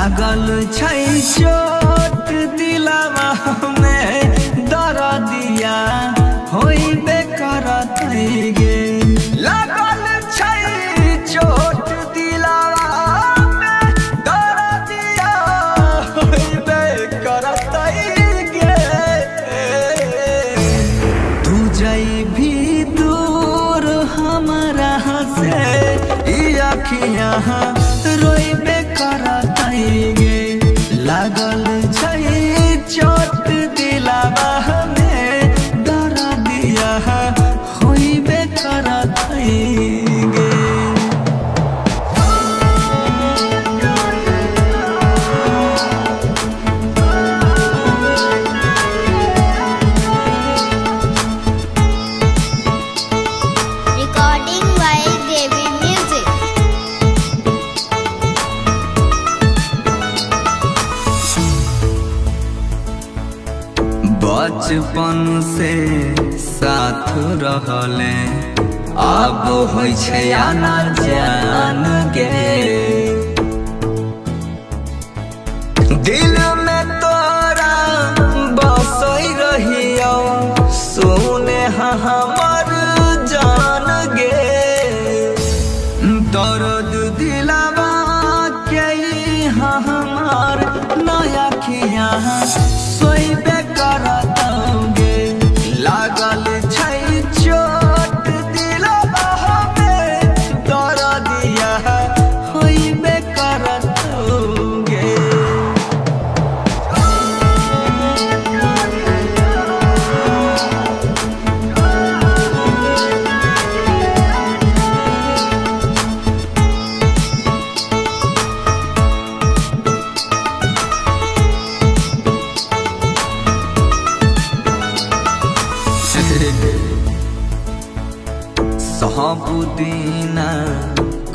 लागल छै चोट दिलवा में दर्दिया होइबे करत गे। लागल छै चोट दिलवा में दर्दिया होइबे करत गे। तू जइभी दूर हमरा से ई अखियाँ रोइबे करत गे। लागल छै चोट दिलवा में दर्दिया होइबे करत गे। Recording by Devi Music. बचपन से साथ रहले अब होइ छै आना जान गे। दिल में तोरा बसै रहियो सुने हमर जान गे। दर्द दिलवा के हमार नया खिया सोइबे करत गे। लागल छै चोट दिलवा में दर्दिया होइबे करत गे। सब दिन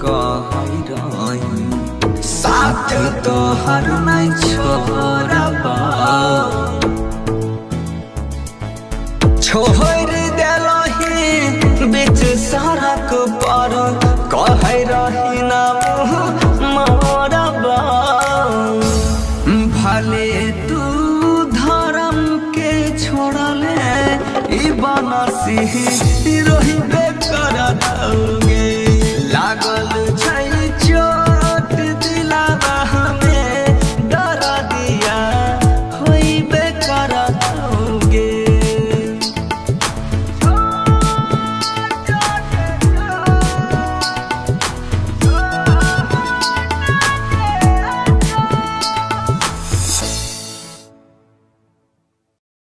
कहै रही साथ तोहर नहीं छोड़बा। छोड़ देलही बीच सड़क